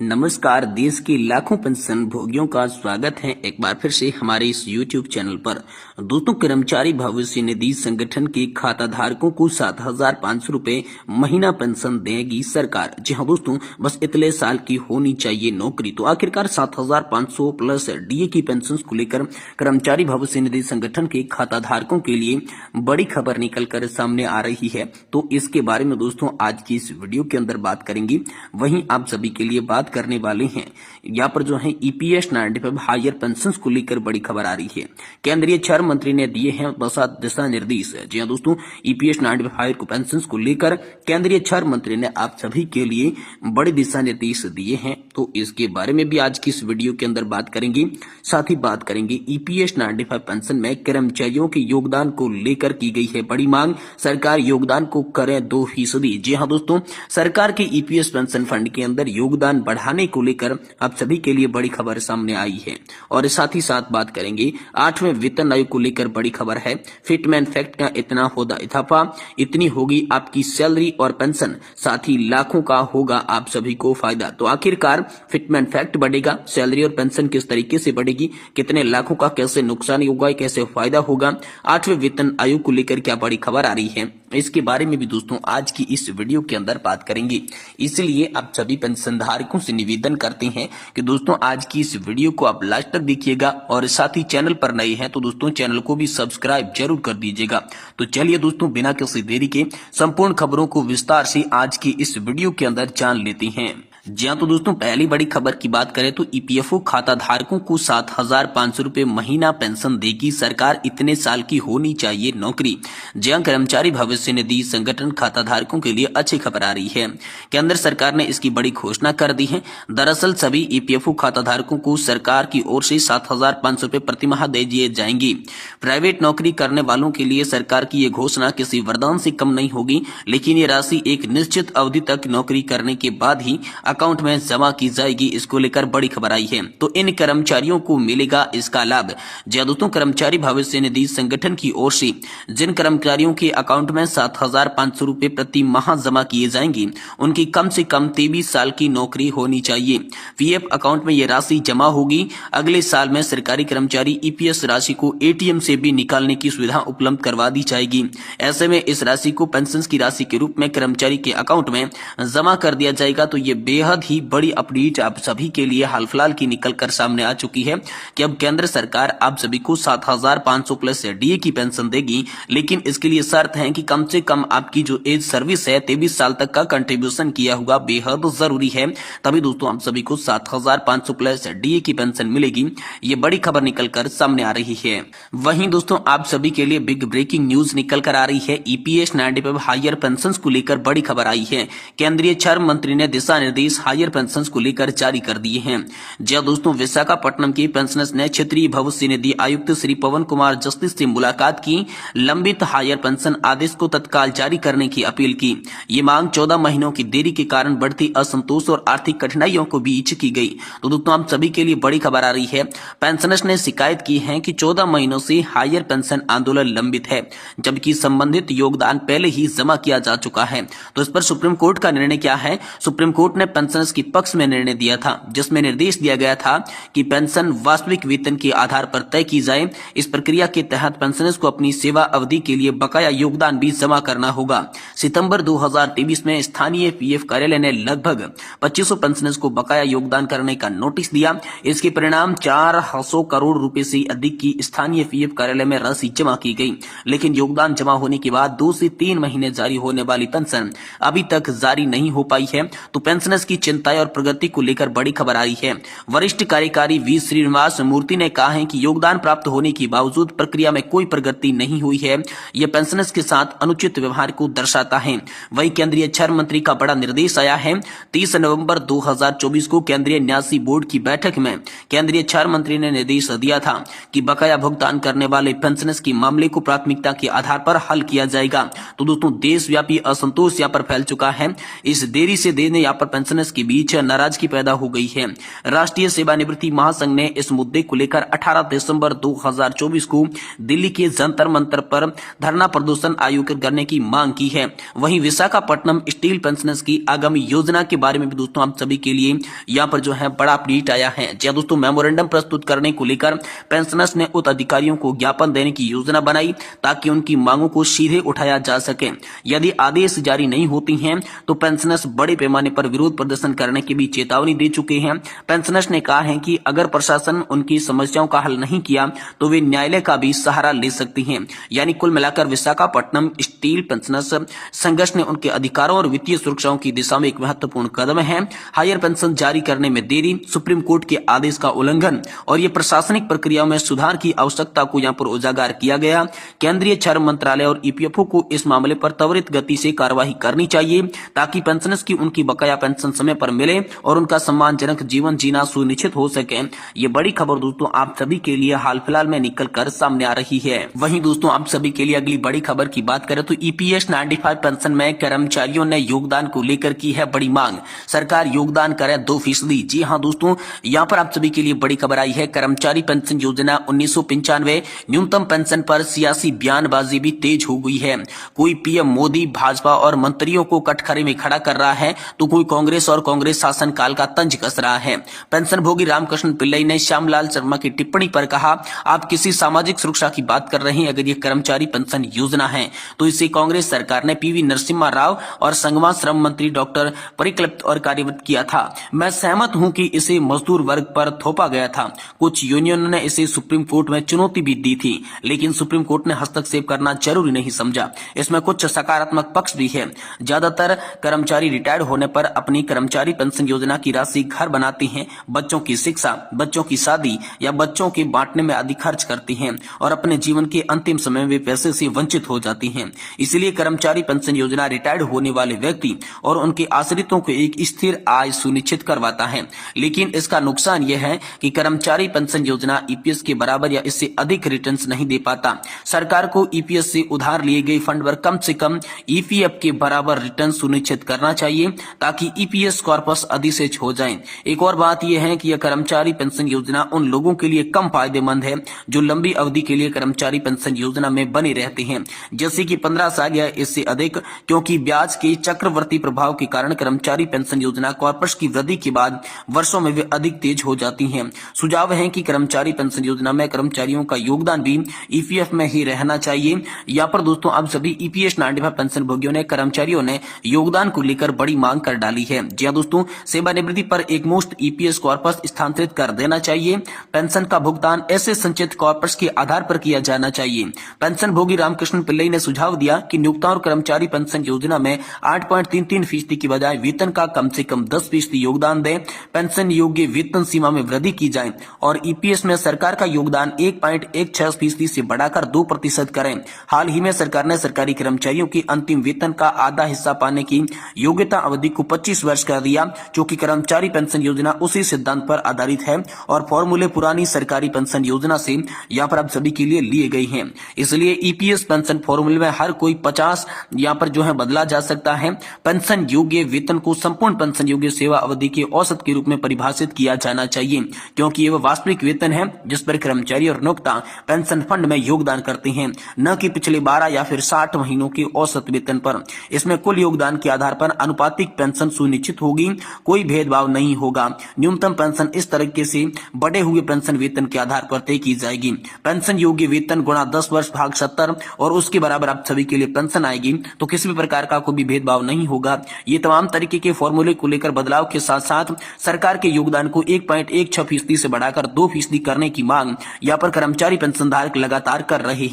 नमस्कार। देश के लाखों पेंशन भोगियों का स्वागत है एक बार फिर से हमारे इस YouTube चैनल पर। दोस्तों, कर्मचारी भविष्य निधि संगठन के खाता धारकों को 7,500 रुपए महीना पेंशन देगी सरकार। जी हाँ दोस्तों, बस इतने साल की होनी चाहिए नौकरी। तो आखिरकार 7,500 प्लस डीए की पेंशन को लेकर कर्मचारी भविष्य निधि संगठन के खाता धारकों के लिए बड़ी खबर निकल कर सामने आ रही है। तो इसके बारे में दोस्तों आज की इस वीडियो के अंदर बात करेंगे। वहीं आप सभी के लिए बात करने वाले हैं यहाँ पर जो है ईपीएस 95 हायर पेंशन को लेकर बड़ी खबर आ रही है। केंद्रीय छह मंत्री ने दिए हैं दिशा निर्देश। जी हाँ दोस्तों, ईपीएस 95 हायर को पेंशन को लेकर केंद्रीय छह मंत्री ने आप सभी के लिए बड़े दिशा निर्देश दिए हैं। तो इसके बारे में भी आज की इस वीडियो के अंदर बात करेंगे। साथ ही बात करेंगे ईपीएस 95 पेंशन में कर्मचारियों के योगदान को लेकर की गई है बड़ी मांग, सरकार योगदान को करे 2%। जी हाँ दोस्तों, सरकार के ईपीएस पेंशन फंड के अंदर योगदान बढ़ाने को लेकर आप सभी के लिए बड़ी खबर सामने आई है। और साथ ही साथ बात करेंगे 8वें वेतन आयोग को लेकर बड़ी खबर है। फिटमैन फैक्ट का इतना होगा इजाफा, इतनी होगी आपकी सैलरी और पेंशन, साथ ही लाखों का होगा आप सभी को फायदा। तो आखिरकार फिटमैन फैक्ट बढ़ेगा, सैलरी और पेंशन किस तरीके से बढ़ेगी, कितने लाखों का कैसे नुकसान होगा, कैसे फायदा होगा, 8वें वेतन आयोग को लेकर क्या बड़ी खबर आ रही है, इसके बारे में भी दोस्तों आज की इस वीडियो के अंदर बात करेंगे। इसलिए आप सभी पेंशन धारकों से निवेदन करते हैं कि दोस्तों आज की इस वीडियो को आप लास्ट तक देखिएगा और साथ ही चैनल पर नए हैं तो दोस्तों चैनल को भी सब्सक्राइब जरूर कर दीजिएगा। तो चलिए दोस्तों, बिना किसी देरी के संपूर्ण खबरों को विस्तार से आज की इस वीडियो के अंदर जान लेते हैं। जी हाँ, तो दोस्तों पहली बड़ी खबर की बात करें तो ईपीएफओ खाता धारकों को 7,500 रुपए महीना पेंशन देगी सरकार, इतने साल की होनी चाहिए नौकरी। जी हाँ, कर्मचारी भविष्य निधि संगठन खाता धारकों के लिए अच्छी खबर आ रही है। केंद्र सरकार ने इसकी बड़ी घोषणा कर दी है। दरअसल सभी ईपीएफओ खाता धारकों को सरकार की ओर से 7,500 रुपए प्रति माह दे दिए जाएंगे। प्राइवेट नौकरी करने वालों के लिए सरकार की ये घोषणा किसी वरदान से कम नहीं होगी, लेकिन ये राशि एक निश्चित अवधि तक नौकरी करने के बाद ही अकाउंट में जमा की जाएगी। इसको लेकर बड़ी खबर आई है। तो इन कर्मचारियों को मिलेगा इसका लाभ। जी दोस्तों, कर्मचारी भविष्य निधि संगठन की ओर से जिन कर्मचारियों के अकाउंट में 7,500 रुपए प्रति माह जमा किए जाएंगे, उनकी कम से कम 23 साल की नौकरी होनी चाहिए। पीएफ अकाउंट में यह राशि जमा होगी। अगले साल में सरकारी कर्मचारी ईपीएस राशि को एटीएम से भी निकालने की सुविधा उपलब्ध करवा दी जाएगी। ऐसे में इस राशि को पेंशन की राशि के रूप में कर्मचारी के अकाउंट में जमा कर दिया जाएगा। तो ये बेहद ही बड़ी अपडेट आप सभी के लिए हाल फिलहाल की निकल कर सामने आ चुकी है कि अब केंद्र सरकार आप सभी को 7,500 प्लस डीए की पेंशन देगी, लेकिन इसके लिए शर्त है कि कम से कम आपकी जो एज सर्विस है 23 साल तक का कंट्रीब्यूशन किया हुआ बेहद जरूरी है। तभी दोस्तों आप सभी को 7,500 प्लस डीए की पेंशन मिलेगी। ये बड़ी खबर निकल कर सामने आ रही है। वहीं दोस्तों आप सभी के लिए बिग ब्रेकिंग न्यूज निकल कर आ रही है। ईपीएस 95 हायर पेंशन को लेकर बड़ी खबर आई है। केंद्रीय छह मंत्री ने दिशा निर्देश हायर पेंशन को लेकर जारी कर दिए हैं। जी दोस्तों, विशाखापट्टनम के पेंशनर्स ने क्षेत्रीय भविष्य निधि आयुक्त श्री पवन कुमार जस्टिस से मुलाकात की। लंबित हायर पेंशन आदेश को तत्काल जारी करने की अपील की। ये मांग 14 महीनों की देरी के कारण बढ़ती असंतोष और आर्थिक कठिनाइयों को बीच की गई। तो दोस्तों आप सभी के लिए बड़ी खबर आ रही है। पेंशनर्स ने शिकायत की है कि 14 महीनों से हायर पेंशन आंदोलन लंबित है, जबकि संबंधित योगदान पहले ही जमा किया जा चुका है। तो इस पर सुप्रीम कोर्ट का निर्णय क्या है? सुप्रीम कोर्ट ने पेंशनर्स की पक्ष में निर्णय दिया था, जिसमें निर्देश दिया गया था कि पेंशन वास्तविक वेतन के आधार पर तय की जाए। इस प्रक्रिया के तहत पेंशनर्स को अपनी सेवा अवधि के लिए बकाया योगदान भी जमा करना होगा। सितंबर 2023 में स्थानीय पीएफ कार्यालय ने लगभग 2500 पेंशनर्स को बकाया योगदान करने का नोटिस दिया। इसके परिणाम 400 करोड़ रुपए से अधिक की स्थानीय पीएफ कार्यालय में राशि जमा की गई, लेकिन योगदान जमा होने के बाद 2 से 3 महीने जारी होने वाली पेंशन अभी तक जारी नहीं हो पाई है। तो पेंशनर्स की चिंताएं और प्रगति को लेकर बड़ी खबर आ रही है। वरिष्ठ कार्यकारी वी श्रीनिवास मूर्ति ने कहा है कि योगदान प्राप्त होने के बावजूद प्रक्रिया में कोई प्रगति नहीं हुई है। यह पेंशनर्स के साथ अनुचित व्यवहार को दर्शाता है। वहीं केंद्रीय छह मंत्री का बड़ा निर्देश आया है। 30 नवंबर 2024 को केंद्रीय न्यासी बोर्ड की बैठक में केंद्रीय छह मंत्री ने निर्देश दिया था कि बकाया भुगतान करने वाले पेंशनर्स की मामले को प्राथमिकता के आधार पर हल किया जाएगा। तो दोस्तों देशव्यापी असंतोष यहाँ पर फैल चुका है। इस देरी से देने यहाँ पर पेंशनर्स पेंशनर्स के बीच नाराजगी पैदा हो गई है। राष्ट्रीय सेवानिवृत्ति महासंघ ने इस मुद्दे को लेकर 18 दिसंबर 2024 को दिल्ली के जंतर मंतर पर धरना प्रदर्शन आयोजित करने की मांग की है। वहीं विशाखापट्टनम स्टील पेंशनर्स की आगामी योजना के बारे में भी दोस्तों आप सभी के लिए यहाँ पर जो है बड़ा अपडेट आया है। जी दोस्तों, मेमोरेंडम प्रस्तुत करने को लेकर पेंशनर्स ने उच्च अधिकारियों को ज्ञापन देने की योजना बनाई ताकि उनकी मांगों को सीधे उठाया जा सके। यदि आदेश जारी नहीं होती हैं तो पेंशनर्स बड़े पैमाने पर विरोध प्रदर्शन करने की भी चेतावनी दे चुके हैं। पेंशनर्स ने कहा है कि अगर प्रशासन उनकी समस्याओं का हल नहीं किया तो वे न्यायालय का भी सहारा ले सकती हैं। यानी कुल मिलाकर विशाखापट्टनम स्टील पेंशनर्स संघर्ष ने उनके अधिकारों और वित्तीय सुरक्षाओं की दिशा में एक महत्वपूर्ण कदम है। हायर पेंशन जारी करने में देरी, सुप्रीम कोर्ट के आदेश का उल्लंघन और ये प्रशासनिक प्रक्रियाओं में सुधार की आवश्यकता को यहाँ पर उजागर किया गया। केंद्रीय श्रम मंत्रालय और ईपीएफओ को इस मामले पर त्वरित गति से कार्रवाई करनी चाहिए ताकि पेंशनर्स की उनकी बकाया पेंशन समय पर मिले और उनका सम्मानजनक जीवन जीना सुनिश्चित हो सके। ये बड़ी खबर दोस्तों आप सभी के लिए हाल फिलहाल में निकल कर सामने आ रही है। वहीं दोस्तों आप सभी के लिए अगली बड़ी खबर की बात करें तो ईपीएस 95 पेंशन में कर्मचारियों ने योगदान को लेकर की है बड़ी मांग। सरकार योगदान करे 2%। जी हाँ दोस्तों, यहाँ पर आप सभी के लिए बड़ी खबर आई है। कर्मचारी पेंशन योजना 1995 न्यूनतम पेंशन पर सियासी बयानबाजी भी तेज हो गई है। कोई पीएम मोदी, भाजपा और मंत्रियों को कटघरे में खड़ा कर रहा है तो कोई कांग्रेस और कांग्रेस शासनकाल का तंज कस रहा है। पेंशन भोगी रामकृष्ण पिल्लई ने श्यामलाल शर्मा की टिप्पणी पर कहा, आप किसी सामाजिक सुरक्षा की बात कर रहे हैं। अगर ये कर्मचारी पेंशन योजना है तो इसे कांग्रेस सरकार ने पीवी नरसिम्हा राव और संगमा श्रम मंत्री डॉक्टर परिकल्पित और कार्यरत किया था। मैं सहमत हूं कि इसे मजदूर वर्ग पर थोपा गया था। कुछ यूनियनों ने इसे सुप्रीम कोर्ट में चुनौती भी दी थी, लेकिन सुप्रीम कोर्ट ने हस्तक्षेप करना जरूरी नहीं समझा। इसमें कुछ सकारात्मक पक्ष भी है। ज्यादातर कर्मचारी रिटायर्ड होने पर अपनी कर्मचारी पेंशन योजना की राशि घर बनाती हैं, बच्चों की शिक्षा, बच्चों की शादी या बच्चों के बांटने में अधिक खर्च करती हैं और अपने जीवन के अंतिम समय में पैसे से वंचित हो जाती हैं। इसलिए कर्मचारी पेंशन योजना रिटायर्ड होने वाले व्यक्ति और उनके आश्रितों को एक स्थिर आय सुनिश्चित करवाता है। लेकिन इसका नुकसान यह है कि कर्मचारी पेंशन योजना ईपीएस के बराबर या इससे अधिक रिटर्न्स नहीं दे पाता। सरकार को ईपीएस से उधार लिए गए फंड पर कम से कम ईपीएफ के बराबर रिटर्न सुनिश्चित करना चाहिए ताकि ईपीएस कॉर्पस अधिशेष हो जाए। एक और बात यह है कि यह कर्मचारी पेंशन योजना उन लोगों के लिए कम फायदेमंद है जो लंबी अवधि के लिए कर्मचारी पेंशन योजना में बने रहते हैं, जैसे कि 15 साल या इससे अधिक, क्योंकि ब्याज के चक्रवर्ती प्रभाव के कारण कर्मचारी पेंशन योजना कॉर्पस की वृद्धि के बाद वर्षों में वे अधिक तेज हो जाती हैं। सुझाव है कि कर्मचारी पेंशन योजना में कर्मचारियों का योगदान भी ईपीएफ में ही रहना चाहिए। यहाँ पर दोस्तों आप सभी ईपीएस 95 पेंशन भोगियों ने, कर्मचारियों ने योगदान को लेकर बड़ी मांग कर डाली है। जी हाँ दोस्तों, सेवानिवृत्ति पर एक मुश्त ईपीएस कॉर्पस स्थानांतरित कर देना चाहिए। पेंशन का भुगतान ऐसे संचित कॉर्पस के आधार पर किया जाना चाहिए। पेंशन भोगी रामकृष्ण पिल्लई ने सुझाव दिया कि नियोक्ता और कर्मचारी पेंशन योजना में 8.33% की बजाय वेतन का कम से कम 10% योगदान दें। पेंशन योग्य वेतन सीमा में वृद्धि की जाए और ईपीएस में सरकार का योगदान 1.16% से बढ़ाकर 2% करें। हाल ही में सरकार ने सरकारी कर्मचारियों की अंतिम वेतन का आधा हिस्सा पाने की योग्यता अवधि को 25 वर्ष कर दिया, क्योंकि कर्मचारी पेंशन योजना उसी सिद्धांत पर आधारित है और फॉर्मूले पुरानी सरकारी पेंशन योजना से यहाँ पर आप सभी के लिए लिए गए हैं। इसलिए ईपीएस पेंशन फॉर्मूले में हर कोई 50 यहाँ पर जो है बदला जा सकता है। पेंशन योग्य वेतन को संपूर्ण पेंशन योग्य सेवा अवधि के औसत के रूप में परिभाषित किया जाना चाहिए, क्योंकि यह वास्तविक वेतन है जिस पर कर्मचारी और नियोक्ता पेंशन फंड में योगदान करते हैं, न कि पिछले 12 या फिर 60 महीनों के औसत वेतन पर। इसमें कुल योगदान के आधार पर अनुपातिक पेंशन सुनिश्चित होगी, कोई भेदभाव नहीं होगा। न्यूनतम पेंशन इस तरीके से बढ़े हुए पेंशन वेतन के आधार पर तय की जाएगी। पेंशन योग्य वेतन गुणा 10 वर्ष भाग 70 और उसके बराबर आप सभी के लिए पेंशन आएगी, तो किसी भी प्रकार का कोई भी भेदभाव नहीं होगा। ये तमाम तरीके के फॉर्मूले को लेकर बदलाव के साथ साथ सरकार के योगदान को 1.16% से बढ़ाकर 2% करने की मांग यहाँ पर कर्मचारी पेंशनधारक लगातार कर रहे हैं।